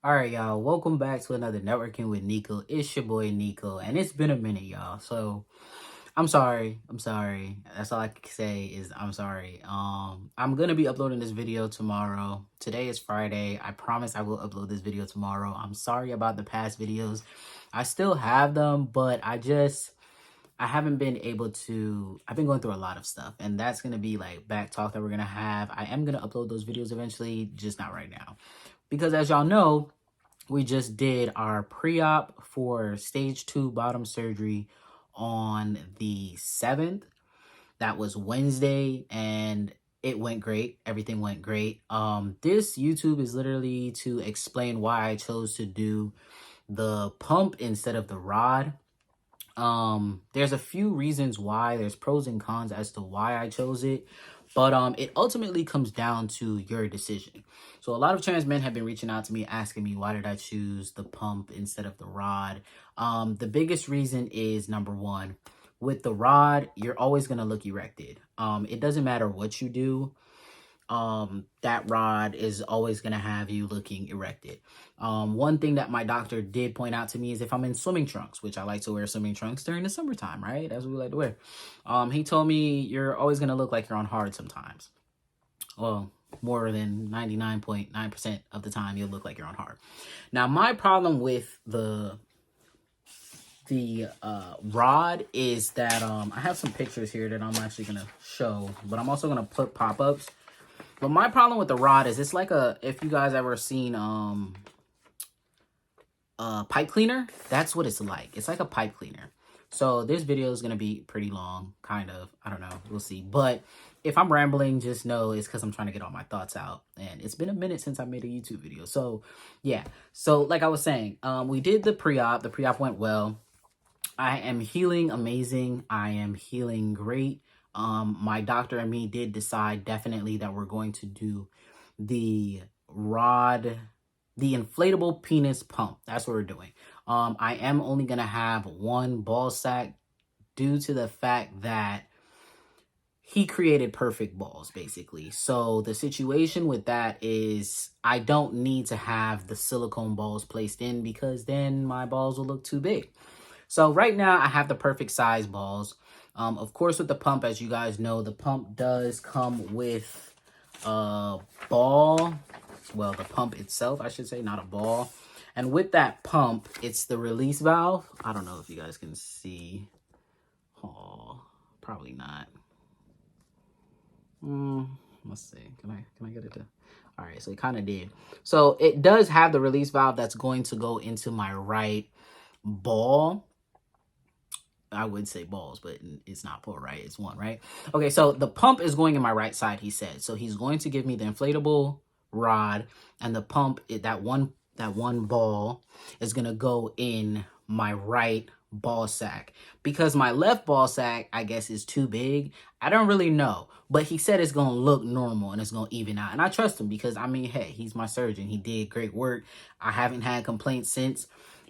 All right, y'all. Welcome back to another Networking with Nyko. It's your boy Nyko, and it's been a minute, y'all. So I'm sorry. I'm sorry. That's all I can say is I'm sorry. I'm gonna be uploading this video tomorrow. Today is Friday. I promise I will upload this video tomorrow. I'm sorry about the past videos. I still have them, but I haven't been able to. I've been going through a lot of stuff, and that's gonna be like back talk that we're gonna have. I am gonna upload those videos eventually, just not right now. Because as y'all know, we just did our pre-op for stage 2 bottom surgery on the 7th. That was Wednesday, and it went great. Everything went great. This YouTube is literally to explain why I chose to do the pump instead of the rod. There's a few reasons why. There's pros and cons as to why I chose it, but it ultimately comes down to your decision. So a lot of trans men have been reaching out to me asking me, why did I choose the pump instead of the rod? The biggest reason is, number one, with the rod, you're always going to look erected. It doesn't matter what you do. That rod is always going to have you looking erected. One thing that my doctor did point out to me is if I'm in swimming trunks, which I like to wear swimming trunks during the summertime, right? That's what we like to wear. He told me you're always going to look like you're on hard sometimes. Well, more than 99.9% of the time you'll look like you're on hard. Now, my problem with the rod is that I have some pictures here that I'm actually going to show, but I'm also going to put pop-ups. But my problem with the rod is it's like if you guys ever seen pipe cleaner, that's what it's like. It's like a pipe cleaner. So this video is going to be pretty long, kind of. I don't know. We'll see. But if I'm rambling, just know it's because I'm trying to get all my thoughts out. And it's been a minute since I made a YouTube video. So, yeah. So, like I was saying, we did the pre-op. The pre-op went well. I am healing amazing. I am healing great. My doctor and me did decide definitely that we're going to do the rod, the inflatable penis pump. That's what we're doing. I am only going to have one ball sack due to the fact that he created perfect balls, basically. So the situation with that is I don't need to have the silicone balls placed in because then my balls will look too big. So right now I have the perfect size balls. Of course, with the pump, as you guys know, the pump does come with a ball. Well, the pump itself, I should say, not a ball. And with that pump, it's the release valve. I don't know if you guys can see. Oh, probably not. Let's see. Can I get it to? All right, so it kind of did. So it does have the release valve that's going to go into my right ball. I would say balls, but it's not full, right? It's one, right? Okay, so the pump is going in my right side, he said. So he's going to give me the inflatable rod, and the pump, that one ball is going to go in my right ball sack. Because my left ball sack, I guess, is too big. I don't really know. But he said it's going to look normal and it's going to even out. And I trust him because, I mean, hey, he's my surgeon. He did great work. I haven't had complaints since.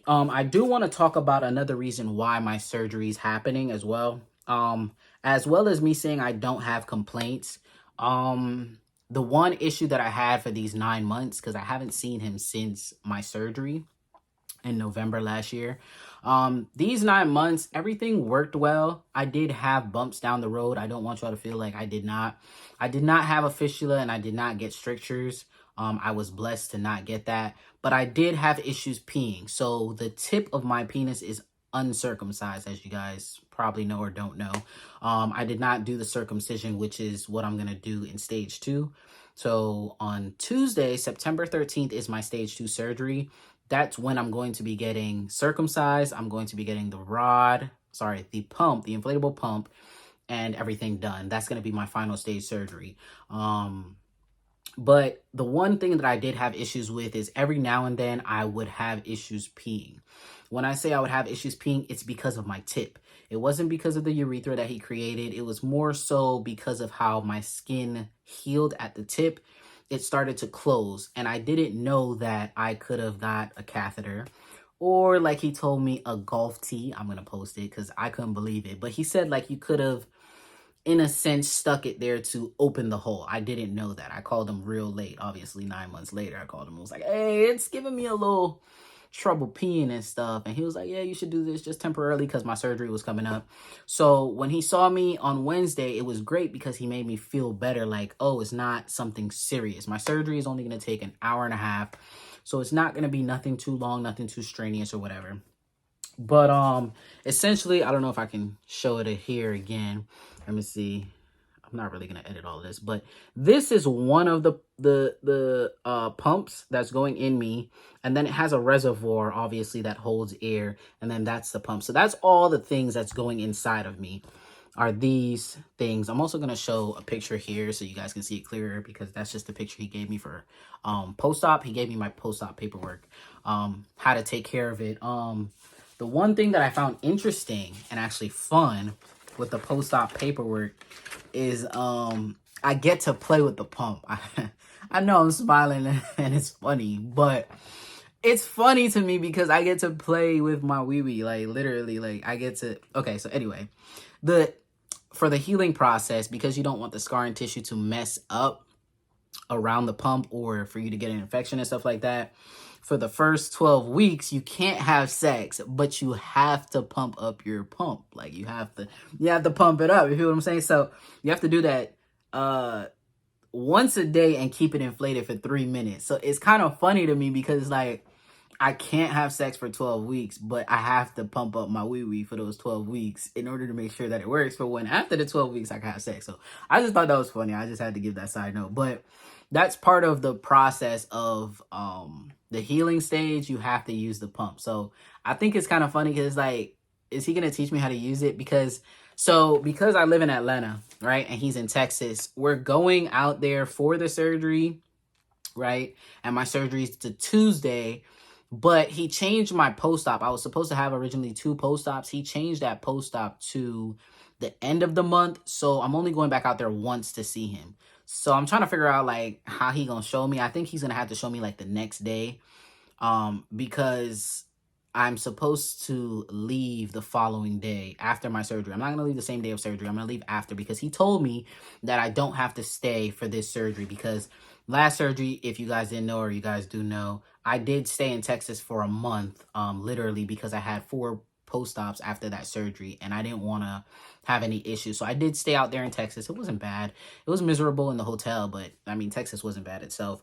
I do want to talk about another reason why my surgery is happening as well. As well as me saying I don't have complaints. The one issue that I had for these 9 months, because I haven't seen him since my surgery in November last year. These 9 months, everything worked well. I did have bumps down the road. I don't want y'all to feel like I did not. I did not have a fistula and I did not get strictures. I was blessed to not get that, but I did have issues peeing. So the tip of my penis is uncircumcised, as you guys probably know or don't know. I did not do the circumcision, which is what I'm going to do in stage 2. So on Tuesday, September 13th is my stage 2 surgery. That's when I'm going to be getting circumcised. I'm going to be getting the pump, the inflatable pump, and everything done. That's going to be my final stage surgery. But the one thing that I did have issues with is every now and then I would have issues peeing. When I say I would have issues peeing, it's because of my tip. It wasn't because of the urethra that he created. It was more so because of how my skin healed at the tip. It started to close, and I didn't know that I could have got a catheter, or like he told me, a golf tee. I'm going to post it because I couldn't believe it. But he said like you could have in a sense, stuck it there to open the hole. I didn't know that. I called him real late. Obviously, 9 months later, I called him. I was like, hey, it's giving me a little trouble peeing and stuff. And he was like, yeah, you should do this just temporarily because my surgery was coming up. So when he saw me on Wednesday, it was great because he made me feel better. Like, oh, it's not something serious. My surgery is only going to take an hour and a half. So it's not going to be nothing too long, nothing too strenuous or whatever. But essentially, I don't know if I can show it here again. Let me see. I'm not really gonna edit all of this, but this is one of the pumps that's going in me, and then it has a reservoir, obviously, that holds air, and then that's the pump. So that's all the things that's going inside of me are these things. I'm also gonna show a picture here so you guys can see it clearer, because that's just the picture he gave me for post-op. He gave me my post-op paperwork, how to take care of it. The one thing that I found interesting and actually fun with the post-op paperwork is I get to play with the pump. I know I'm smiling and it's funny, but it's funny to me because I get to play with my wee-wee, like literally, like I get to, okay, so anyway, for the healing process, because you don't want the scarring tissue to mess up around the pump or for you to get an infection and stuff like that, for the first 12 weeks, you can't have sex, but you have to pump up your pump. Like you have to pump it up. You feel what I'm saying? So you have to do that once a day and keep it inflated for 3 minutes. So it's kind of funny to me because like I can't have sex for 12 weeks, but I have to pump up my wee-wee for those 12 weeks in order to make sure that it works for when after the 12 weeks I can have sex. So I just thought that was funny. I just had to give that side note. But that's part of the process of the healing stage. You have to use the pump. So I think it's kind of funny because like, is he going to teach me how to use it? Because I live in Atlanta, right? And he's in Texas. We're going out there for the surgery, right? And my surgery is to Tuesday. But he changed my post-op. I was supposed to have originally 2 post-ops. He changed that post-op to the end of the month. So I'm only going back out there once to see him. So I'm trying to figure out like how he gonna show me. I think he's gonna have to show me like the next day. Because I'm supposed to leave the following day after my surgery. I'm not going to leave the same day of surgery. I'm going to leave after because he told me that I don't have to stay for this surgery because last surgery, if you guys didn't know or you guys do know, I did stay in Texas for a month, literally because I had 4 post-ops after that surgery and I didn't want to have any issues. So I did stay out there in Texas. It wasn't bad. It was miserable in the hotel, but I mean, Texas wasn't bad itself.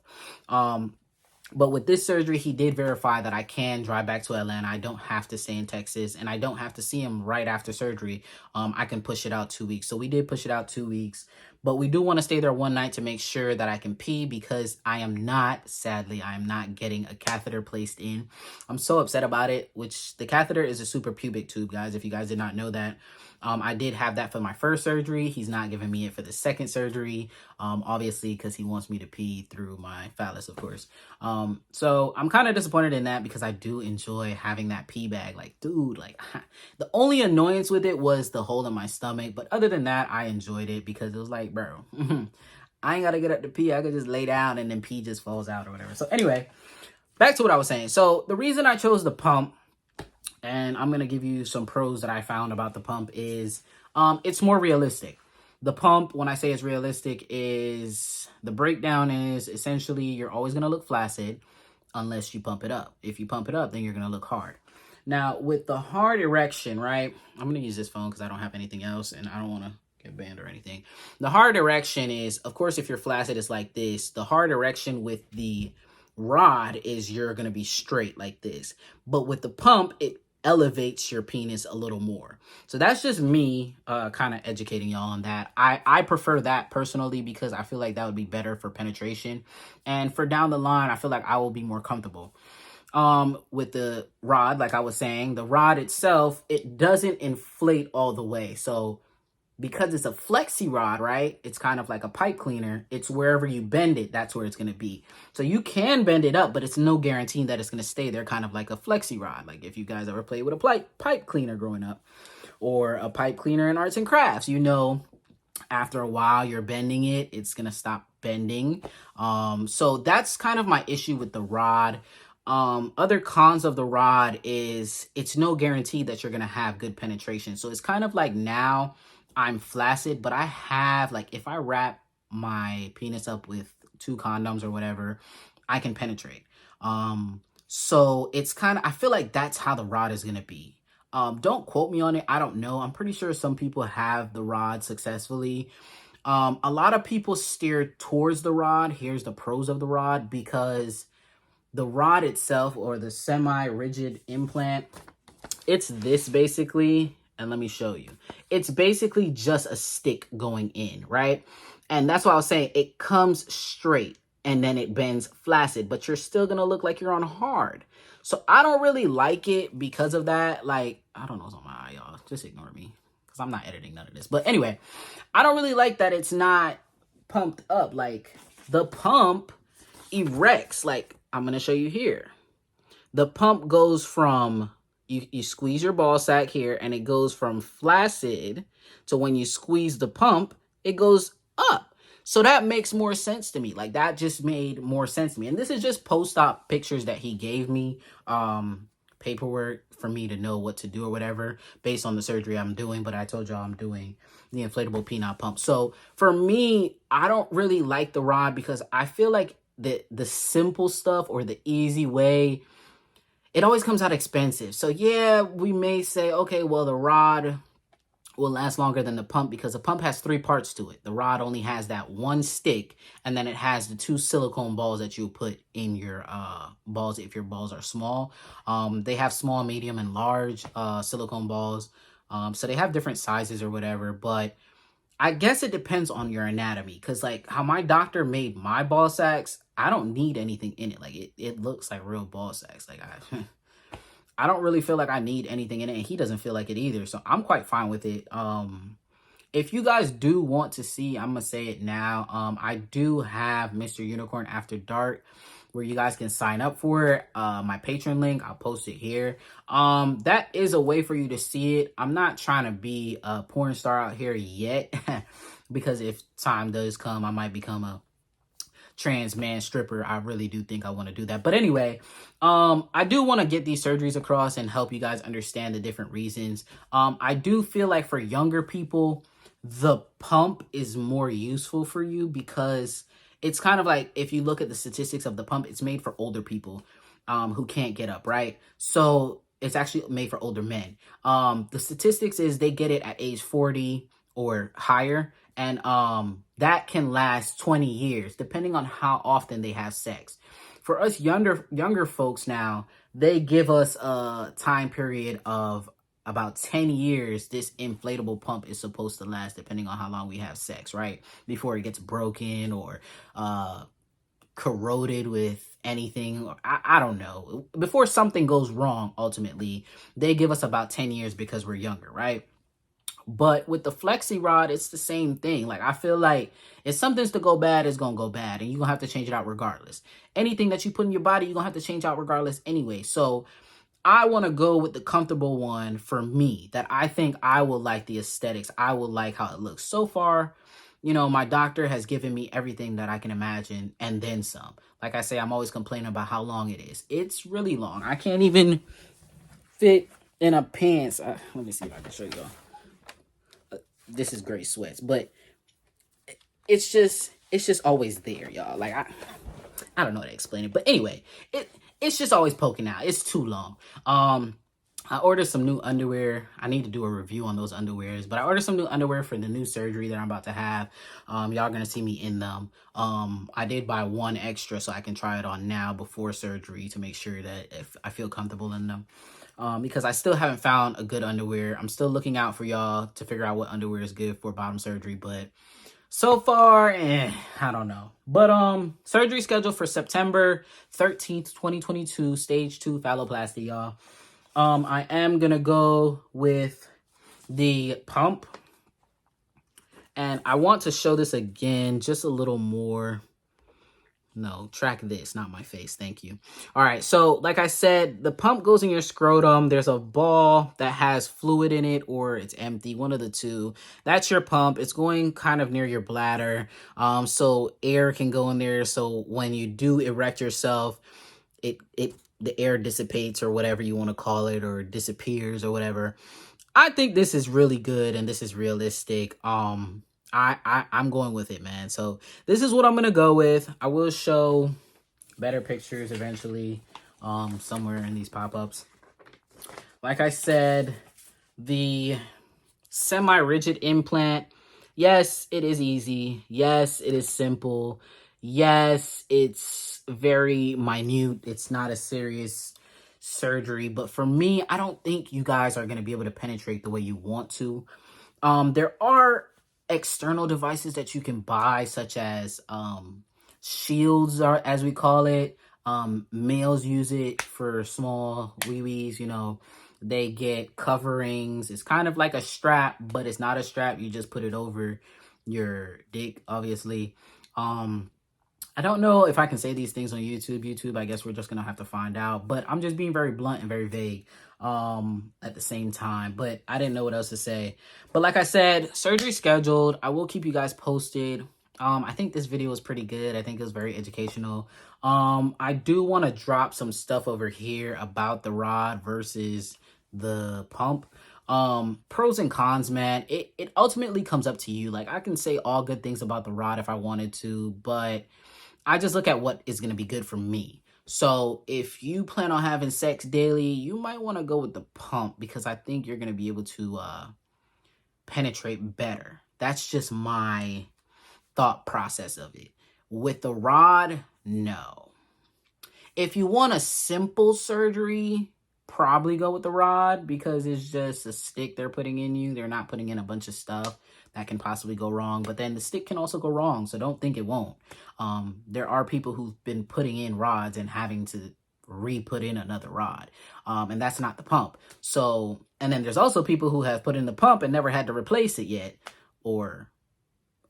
But with this surgery, he did verify that I can drive back to Atlanta. I don't have to stay in Texas, and I don't have to see him right after surgery. I can push it out 2 weeks. So we did push it out 2 weeks. But we do want to stay there one night to make sure that I can pee because sadly, I am not getting a catheter placed in. I'm so upset about it, which the catheter is a suprapubic tube, guys, if you guys did not know that. I did have that for my first surgery. He's not giving me it for the second surgery, obviously, because he wants me to pee through my phallus, of course. So I'm kind of disappointed in that because I do enjoy having that pee bag. Like, dude, like the only annoyance with it was the hole in my stomach. But other than that, I enjoyed it because it was like, bro, I ain't got to get up to pee. I could just lay down and then pee just falls out or whatever. So anyway, back to what I was saying. So the reason I chose the pump, and I'm going to give you some pros that I found about the pump, is it's more realistic. The pump, when I say it's realistic, is the breakdown is essentially you're always going to look flaccid unless you pump it up. If you pump it up, then you're going to look hard. Now, with the hard erection, right, I'm going to use this phone because I don't have anything else and I don't want to get banned or anything. The hard erection is, of course, if you're flaccid, it's like this. The hard erection with the rod is you're going to be straight like this. But with the pump, it elevates your penis a little more. So that's just me kind of educating y'all on that. I prefer that personally because I feel like that would be better for penetration. And for down the line, I feel like I will be more comfortable. With the rod, like I was saying, the rod itself, it doesn't inflate all the way. So because it's a Flexi-Rod, right? It's kind of like a pipe cleaner. It's wherever you bend it, that's where it's going to be. So you can bend it up, but it's no guarantee that it's going to stay there, kind of like a Flexi-Rod. Like if you guys ever played with a pipe cleaner growing up or a pipe cleaner in arts and crafts, you know, after a while you're bending it, it's going to stop bending. So that's kind of my issue with the rod. Other cons of the rod is it's no guarantee that you're going to have good penetration. So it's kind of like now I'm flaccid, but I have, like, if I wrap my penis up with 2 condoms or whatever, I can penetrate. So it's kind of, I feel like that's how the rod is gonna be. Don't quote me on it. I don't know. I'm pretty sure some people have the rod successfully. A lot of people steer towards the rod. Here's the pros of the rod, because the rod itself, or the semi-rigid implant, it's this basically, and let me show you. It's basically just a stick going in, right? And that's why I was saying it comes straight and then it bends flaccid, but you're still gonna look like you're on hard. So I don't really like it because of that. Like, I don't know what's on my eye, y'all. Just ignore me, because I'm not editing none of this. But anyway, I don't really like that it's not pumped up. Like, the pump erects. Like, I'm gonna show you here. The pump goes from, you squeeze your ball sack here, and it goes from flaccid to, when you squeeze the pump, it goes up. So that makes more sense to me. Like, that just made more sense to me. And this is just post-op pictures that he gave me, paperwork for me to know what to do or whatever based on the surgery I'm doing. But I told y'all I'm doing the inflatable penile pump. So for me, I don't really like the rod, because I feel like the simple stuff, or the easy way, it always comes out expensive. So yeah, we may say, okay, well, the rod will last longer than the pump, because the pump has 3 parts to it. The rod only has that one stick, and then it has the 2 silicone balls that you put in your balls if your balls are small. They have small, medium, and large silicone balls. So they have different sizes or whatever, but I guess it depends on your anatomy, because like how my doctor made my ball sacks, I don't need anything in it. Like, it looks like real ball sacks. Like, I don't really feel like I need anything in it, and he doesn't feel like it either. So I'm quite fine with it. If you guys do want to see, I'm gonna say it now. I do have Mr. Unicorn After Dark, where you guys can sign up for it. My Patreon link, I'll post it here. That is a way for you to see it. I'm not trying to be a porn star out here yet, because if time does come, I might become a trans man stripper. I really do think I want to do that. But anyway, I do want to get these surgeries across and help you guys understand the different reasons. I do feel like for younger people, the pump is more useful for you, because it's kind of like, if you look at the statistics of the pump, it's made for older people who can't get up, right? So it's actually made for older men. The statistics is they get it at age 40 or higher, and that can last 20 years depending on how often they have sex. For us younger folks now, they give us a time period of about 10 years this inflatable pump is supposed to last, depending on how long we have sex, right? Before it gets broken or corroded with anything, or I don't know, before something goes wrong. Ultimately, they give us about 10 years because we're younger, right? But with the Flexi-Rod, it's the same thing. Like, I feel like if something's to go bad, it's gonna go bad, and you're gonna have to change it out regardless. Anything that you put in your body, you're gonna have to change out regardless anyway. So I want to go with the comfortable one for me, that I think I will like the aesthetics. I will like how it looks. So far, you know, my doctor has given me everything that I can imagine, and then some. Like I say, I'm always complaining about how long it is. It's really long. I can't even fit in a pants. Let me see if I can show you. This is great sweats, but it's just always there, y'all. Like, I don't know how to explain it, but anyway, it's just always poking out. It's too long. I ordered some new underwear. I need to do a review on those underwears, but I ordered some new underwear for the new surgery that I'm about to have. Y'all gonna see me in them. I did buy one extra so I can try it on now before surgery to make sure that if I feel comfortable in them. Because I still haven't found a good underwear. I'm still looking out for y'all to figure out what underwear is good for bottom surgery, but so far, I don't know. But surgery scheduled for September 13th, 2022, stage 2 phalloplasty, y'all. I am gonna go with the pump, and I want to show this again just a little more. No, track this, not my face. Thank you. All right, so like I said, the pump goes in your scrotum. There's a ball that has fluid in it, or it's empty, one of the two. That's your pump. It's going kind of near your bladder, so air can go in there. So when you do erect yourself, the air dissipates, or whatever you want to call it, or disappears or whatever. I think this is really good and this is realistic. I'm going with it, man. So this is what I'm gonna go with. I will show better pictures eventually, somewhere in these pop-ups. Like I said, the semi-rigid implant, yes, it is easy. Yes, it is simple. Yes, it's very minute. It's not a serious surgery. But for me, I don't think you guys are going to be able to penetrate the way you want to. There are external devices that you can buy, such as shields, are as we call it. Males use it for small wee-wees, you know. They get coverings. It's kind of like a strap, but it's not a strap. You just put it over your dick, obviously. I don't know if I can say these things on YouTube. I guess we're just gonna have to find out. But I'm just being very blunt and very vague at the same time. But I didn't know what else to say. But like I said, surgery scheduled. I will keep you guys posted. I think this video was pretty good. I think it was very educational. I do want to drop some stuff over here about the rod versus the pump. Pros and cons, man. It ultimately comes up to you. Like, I can say all good things about the rod if I wanted to, but I just look at what is going to be good for me. So if you plan on having sex daily, you might want to go with the pump because I think you're going to be able to penetrate better. That's just my thought process of it. With the rod, no. If you want a simple surgery, probably go with the rod because it's just a stick they're putting in you. They're not putting in a bunch of stuff that can possibly go wrong, but then the stick can also go wrong, so don't think it won't. There are people who've been putting in rods and having to re-put in another rod, and that's not the pump. So, and then there's also people who have put in the pump and never had to replace it yet or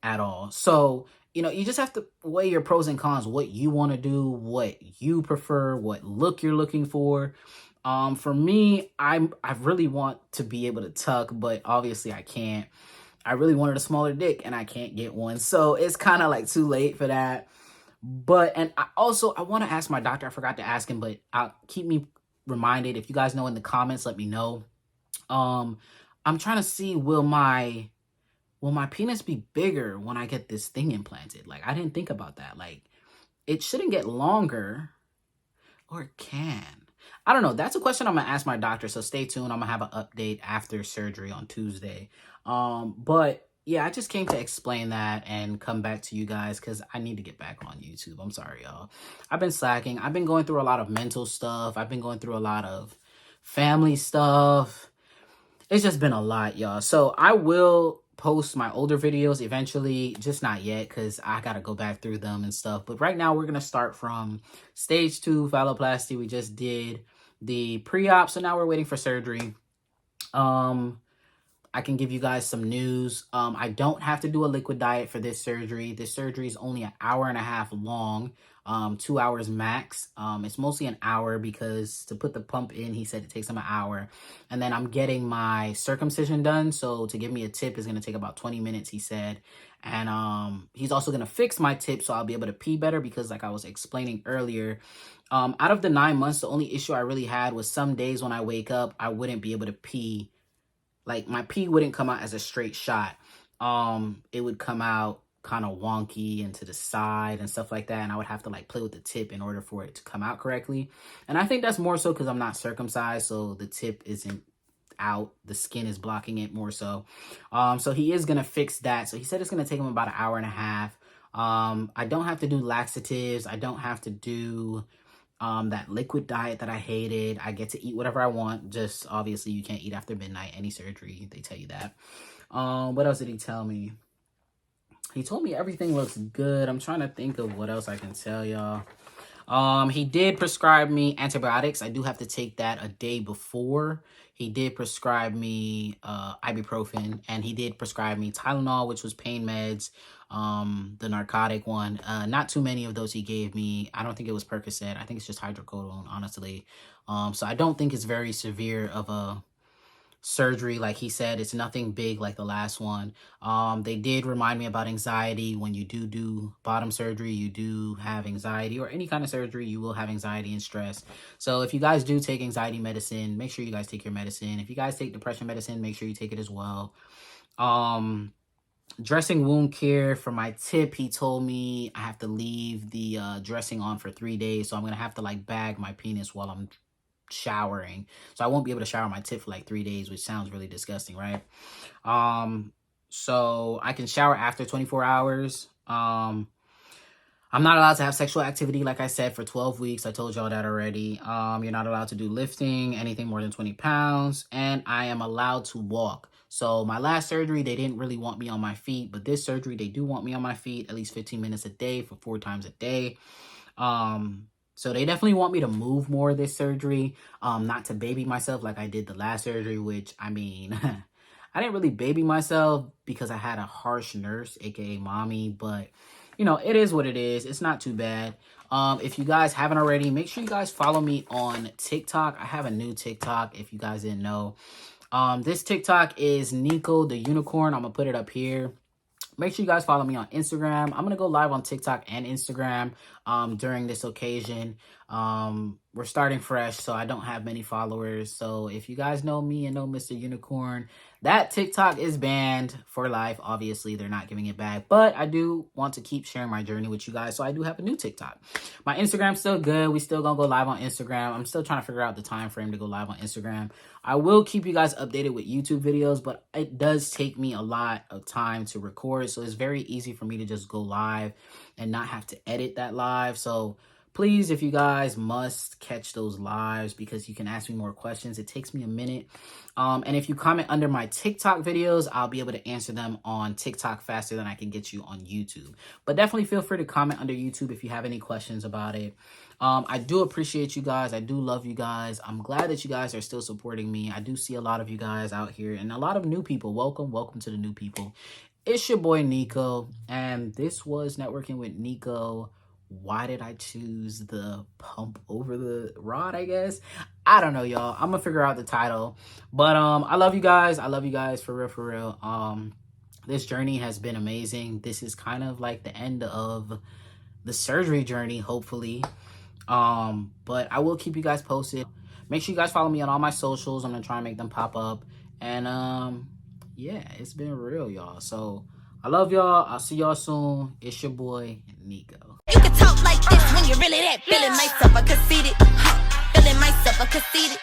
at all. So, you know, you just have to weigh your pros and cons, what you want to do, what you prefer, what look you're looking for. For me, I really want to be able to tuck, but obviously I can't. I really wanted a smaller dick and I can't get one. So it's kind of like too late for that. But, and I want to ask my doctor. I forgot to ask him, but I'll keep me reminded. If you guys know in the comments, let me know. I'm trying to see, will my penis be bigger when I get this thing implanted? Like, I didn't think about that. Like, it shouldn't get longer, or it can. I don't know. That's a question I'm going to ask my doctor, so stay tuned. I'm going to have an update after surgery on Tuesday. But yeah, I just came to explain that and come back to you guys because I need to get back on YouTube. I'm sorry, y'all. I've been slacking. I've been going through a lot of mental stuff. I've been going through a lot of family stuff. It's just been a lot, y'all. So I will post my older videos eventually, just not yet because I got to go back through them and stuff. But right now we're going to start from stage 2 phalloplasty. We just did the pre-op, so now we're waiting for surgery. I can give you guys some news. I don't have to do a liquid diet for this surgery. This surgery is only an hour and a half long, 2 hours max. It's mostly an hour because to put the pump in, he said it takes him an hour. And then I'm getting my circumcision done. So to give me a tip is going to take about 20 minutes, he said. And he's also going to fix my tip so I'll be able to pee better because like I was explaining earlier, out of the 9 months, the only issue I really had was some days when I wake up, I wouldn't be able to pee. Like, my pee wouldn't come out as a straight shot. It would come out kind of wonky and to the side and stuff like that. And I would have to, like, play with the tip in order for it to come out correctly. And I think that's more so because I'm not circumcised, so the tip isn't out. The skin is blocking it more so. So he is going to fix that. So he said it's going to take him about an hour and a half. I don't have to do laxatives. I don't have to do that liquid diet that I hated. I get to eat whatever I want. Just obviously you can't eat after midnight, any surgery, they tell you that. What else did he tell me? He told me everything looks good. I'm trying to think of what else I can tell y'all. He did prescribe me antibiotics. I do have to take that a day before. He did prescribe me ibuprofen, and he did prescribe me Tylenol, which was pain meds, the narcotic one. Not too many of those he gave me. I don't think it was Percocet. I think it's just hydrocodone, honestly. So I don't think it's very severe of a surgery. Like he said, it's nothing big like the last one. They did remind me about anxiety. When you do bottom surgery, you do have anxiety, or any kind of surgery, you will have anxiety and stress. So if you guys do take anxiety medicine, make sure you guys take your medicine. If you guys take depression medicine, make sure you take it as well. Dressing wound care, for my tip, he told me I have to leave the dressing on for 3 days. So I'm going to have to like bag my penis while I'm showering. So I won't be able to shower my tip for like 3 days, which sounds really disgusting, right? So I can shower after 24 hours. I'm not allowed to have sexual activity, like I said, for 12 weeks. I told y'all that already. You're not allowed to do lifting, anything more than 20 pounds. And I am allowed to walk. So my last surgery, they didn't really want me on my feet. But this surgery, they do want me on my feet at least 15 minutes a day for 4 times a day. So they definitely want me to move more this surgery. Not to baby myself like I did the last surgery, which, I mean... I didn't really baby myself because I had a harsh nurse, aka mommy, but you know, it is what it is. It's not too bad. If you guys haven't already, make sure you guys follow me on TikTok. I have a new TikTok, if you guys didn't know. This TikTok is Nyko the Unicorn. I'm gonna put it up here. Make sure you guys follow me on Instagram. I'm going to go live on TikTok and Instagram during this occasion. We're starting fresh, so I don't have many followers. So if you guys know me and know Mr. Unicorn, that TikTok is banned for life. Obviously, they're not giving it back. But I do want to keep sharing my journey with you guys, so I do have a new TikTok. My Instagram's still good. We still going to go live on Instagram. I'm still trying to figure out the time frame to go live on Instagram. I will keep you guys updated with YouTube videos, but it does take me a lot of time to record. So it's very easy for me to just go live and not have to edit that live. So please, if you guys must catch those lives, because you can ask me more questions. It takes me a minute. And if you comment under my TikTok videos, I'll be able to answer them on TikTok faster than I can get you on YouTube. But definitely feel free to comment under YouTube if you have any questions about it. I do appreciate you guys. I do love you guys. I'm glad that you guys are still supporting me. I do see a lot of you guys out here and a lot of new people. Welcome to the new people. It's your boy Nyko, and this was Networking with Nyko. Why did I choose the pump over the rod, I guess? I don't know, y'all. I'm gonna figure out the title. But I love you guys. I love you guys for real. This journey has been amazing. This is kind of like the end of the surgery journey, hopefully. But I will keep you guys posted. Make sure you guys follow me on all my socials. I'm gonna try and make them pop up. And yeah, it's been real, y'all. So I love y'all. I'll see y'all soon. It's your boy Nyko. You can talk like this when you're really that feeling myself a conceited, feeling myself a conceited.